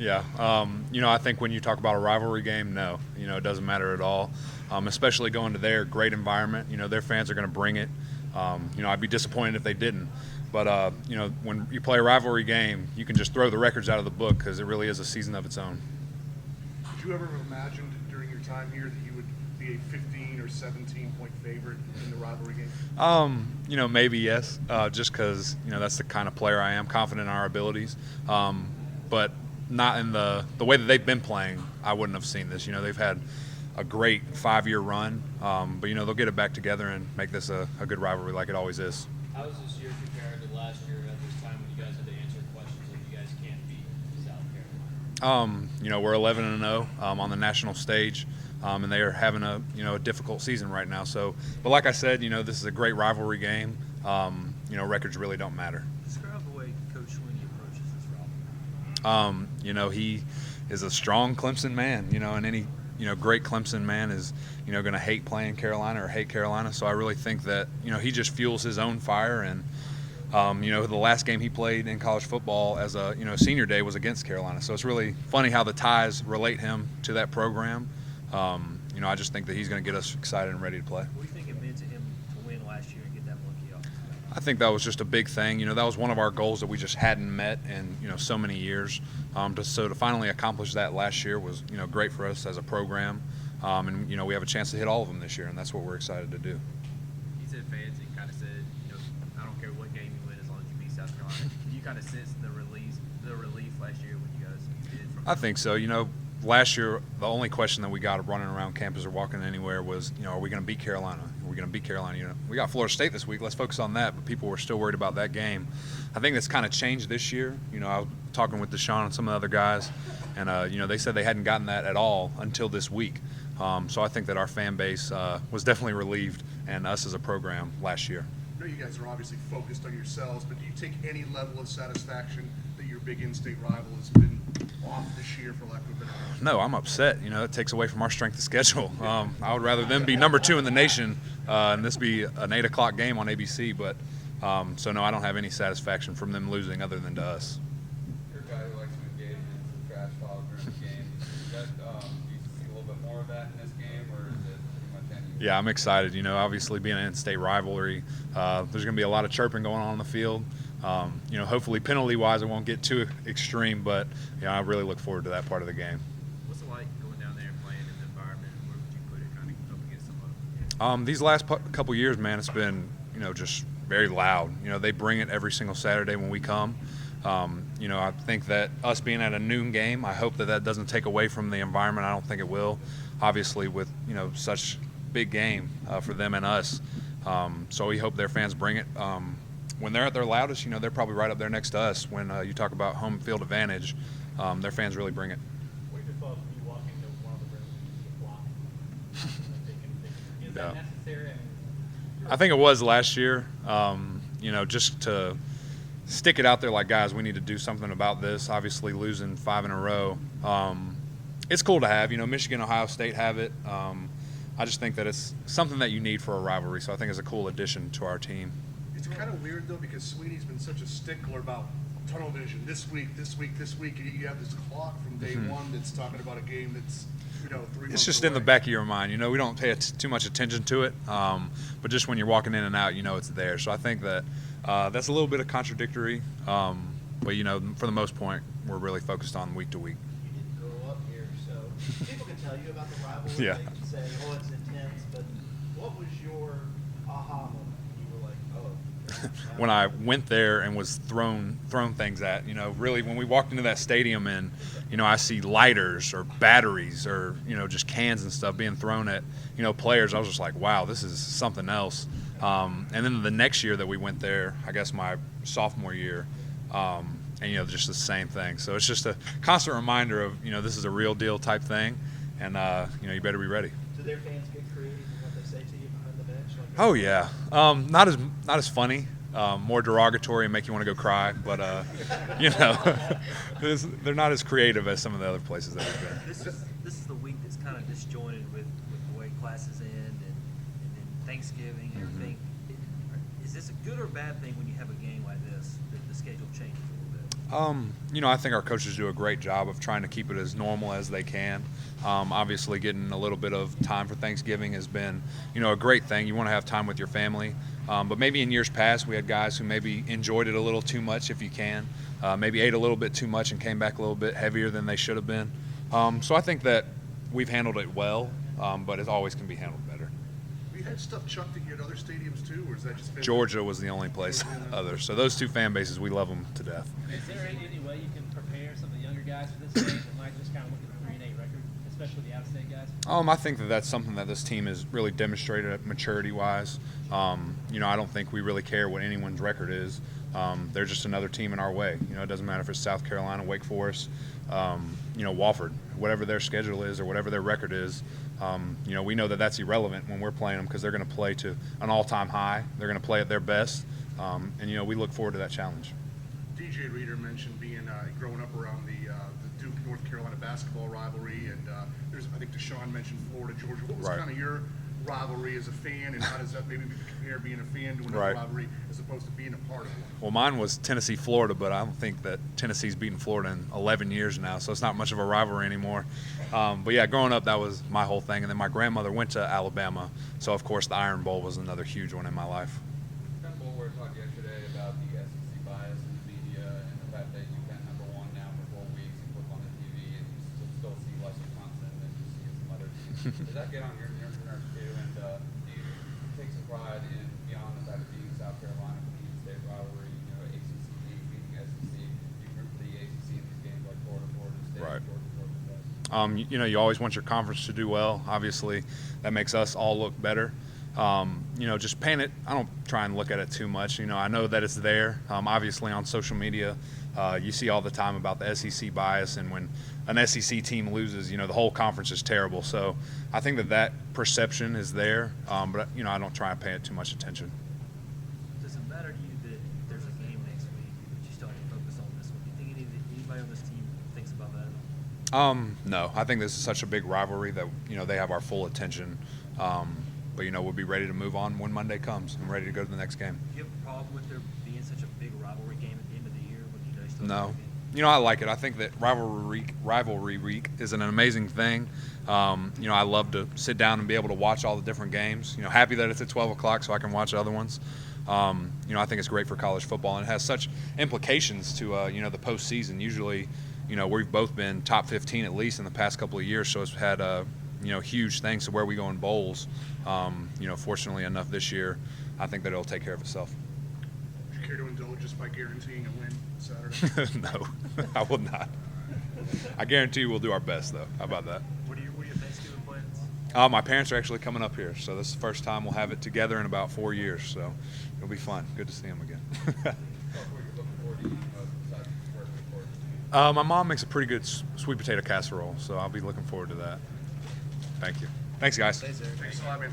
Yeah. I think when you talk about a rivalry game, no, it doesn't matter at all, especially going to their great environment. Their fans are going to bring it. I'd be disappointed if they didn't. But, when you play a rivalry game, you can just throw the records out of the book because it really is a season of its own. Did you ever imagine during your time here that you would be a 15 or 17-point favorite in the rivalry game? Maybe yes, just because, that's the kind of player I am, confident in our abilities. But not in the way that they've been playing, I wouldn't have seen this. They've had a great 5-year run, but, they'll get it back together and make this a good rivalry like it always is. How is this year compared to last year at this time when you guys had to answer questions that you guys can't beat South Carolina? We're 11-0 on the national stage, and they are having a difficult season right now. So, but like I said, this is a great rivalry game. Records really don't matter. Describe the way Coach Sweeney approaches this rivalry. He is a strong Clemson man, and any great Clemson man is going to hate playing Carolina or hate Carolina. So I really think that he just fuels his own fire. And the last game he played in college football as a senior day was against Carolina. So it's really funny how the ties relate him to that program. I just think that he's going to get us excited and ready to play. What do you think it meant to him to win last year and get that monkey off? I think that was just a big thing. That was one of our goals that we just hadn't met in so many years. So to finally accomplish that last year was great for us as a program. And we have a chance to hit all of them this year, and that's what we're excited to do. He said fans and kind of said, I don't care what game you win as long as you beat South Carolina. Do you kind of sense the relief last year when you guys did? I think so. Last year, the only question that we got running around campus or walking anywhere was, are we going to beat Carolina? Are we going to beat Carolina? We got Florida State this week. Let's focus on that. But people were still worried about that game. I think that's kind of changed this year. I was talking with Deshaun and some of the other guys, and, they said they hadn't gotten that at all until this week. So I think that our fan base was definitely relieved, and us as a program last year. I know you guys are obviously focused on yourselves, but do you take any level of satisfaction that your big in-state rival has been off this year, for lack of a better term? No, I'm upset. It takes away from our strength of schedule. I would rather them be number 2 in the nation and this be an 8 o'clock game on ABC. But so no, I don't have any satisfaction from them losing other than to us. You're a guy who likes to engage in some trash talk during the game. Do you see a little bit more of that in this game, or is it pretty much any? Yeah, I'm excited. Obviously being an in-state rivalry, there's going to be a lot of chirping going on the field. Hopefully penalty-wise it won't get too extreme, but I really look forward to that part of the game. What's it like going down there and playing in the environment? Where would you put it kind of up against some of them? These last couple years, man, it's been just very loud. They bring it every single Saturday when we come. I think that us being at a noon game, I hope that doesn't take away from the environment. I don't think it will. Obviously, with such big game for them and us, so we hope their fans bring it. When they're at their loudest, they're probably right up there next to us. When you talk about home field advantage, their fans really bring it. What are your thoughts when you walk into one of the rooms and you block? Is that necessary? I think it was last year. Just to stick it out there like, guys, we need to do something about this. Obviously, losing 5 in a row. It's cool to have. Michigan, Ohio State have it. I just think that it's something that you need for a rivalry, so I think it's a cool addition to our team. It's kind of weird, though, because Sweeney's been such a stickler about tunnel vision. This week, and you have this clock from day one that's talking about a game that's, 3 months It's just away. in the back of your mind. We don't pay too much attention to it, but just when you're walking in and out, it's there. So I think that that's a little bit of contradictory, but, for the most part, we're really focused on week to week. You didn't grow up here, so people can tell you about the rivalry. Yeah. They can say, it's intense, but what was your aha moment? You were like, When I went there and was thrown things at, really when we walked into that stadium and, I see lighters or batteries or, just cans and stuff being thrown at, players, I was just like, wow, this is something else. And then the next year that we went there, I guess my sophomore year, and, just the same thing. So it's just a constant reminder of, this is a real deal type thing, and, you better be ready. do their fans get creative in what they say to you behind the bench? Oh yeah, not as funny, more derogatory and make you want to go cry. But they're not as creative as some of the other places that we've been. This is the week that's kind of disjointed with the way classes end and then Thanksgiving and everything. Is this a good or bad thing when you have a game like this that the schedule changes a little bit? I think our coaches do a great job of trying to keep it as normal as they can. Obviously, getting a little bit of time for Thanksgiving has been, a great thing. You want to have time with your family. But maybe in years past, we had guys who maybe enjoyed it a little too much, if you can. Maybe ate a little bit too much and came back a little bit heavier than they should have been. So I think that we've handled it well, but it always can be handled better. Have you had stuff chucked at you at other stadiums too, or is that just been Georgia was the only place other. So those two fan bases, we love them to death. Is there any way you can prepare some of the younger guys for this game that might just kind of look at the 3-8 record, especially the out-of-state guys? I think that that's something that this team has really demonstrated maturity-wise. I don't think we really care what anyone's record is. They're just another team in our way. It doesn't matter if it's South Carolina, Wake Forest, Wofford, whatever their schedule is or whatever their record is. We know that that's irrelevant when we're playing them because they're going to play to an all-time high. They're going to play at their best, and we look forward to that challenge. DJ Reader mentioned being growing up around the Duke North Carolina basketball rivalry, and I think Deshaun mentioned Florida Georgia. What was Right. kind of your rivalry as a fan, and how does that maybe compare being a fan to another Right. rivalry as opposed to being a part of one? Well, mine was Tennessee-Florida, but I don't think that Tennessee's beaten Florida in 11 years now, so it's not much of a rivalry anymore. But yeah, growing up, that was my whole thing. And then my grandmother went to Alabama, so of course the Iron Bowl was another huge one in my life. Kind of what we were talking yesterday about the SEC bias in the media and the fact that you've been #1 now for 4 weeks and flip on the TV and you still see lesser content than you see in some other teams. Does that get on your nerves too? And do you take some pride in, beyond the fact of being South Carolina, being state rivalry, ACC beating SEC, you root for the ACC in these games like Florida State, Right. Georgia Tech? You always want your conference to do well. Obviously, that makes us all look better. Just paying it, I don't try and look at it too much. I know that it's there. Obviously, on social media, you see all the time about the SEC bias, and when an SEC team loses, the whole conference is terrible. So I think that perception is there, but I don't try and pay it too much attention. Does it matter to you that there's a game next week, but you still have to focus on this one? Do you think anybody on this team thinks about that at all? No, I think this is such a big rivalry that they have our full attention. But we'll be ready to move on when Monday comes and ready to go to the next game. Do you have a problem with there being such a big rivalry game at the end of the year when you guys still No. have a game? I like it. I think that rivalry week is an amazing thing. I love to sit down and be able to watch all the different games. Happy that it's at 12 o'clock so I can watch other ones. I think it's great for college football, and it has such implications to the postseason. Usually, we've both been top 15 at least in the past couple of years, so it's had huge things to where we go in bowls. Fortunately enough this year, I think that it'll take care of itself. Would you care to indulge just by guaranteeing a win Saturday? No, I will not. I guarantee you we'll do our best, though. How about that? What are your Thanksgiving plans? My parents are actually coming up here, so this is the first time we'll have it together in about 4 years, so it'll be fun. Good to see them again. What are you looking forward to eating besides the birthday party? My mom makes a pretty good sweet potato casserole, so I'll be looking forward to that. Thank you. Thanks, guys. Thanks a lot, man.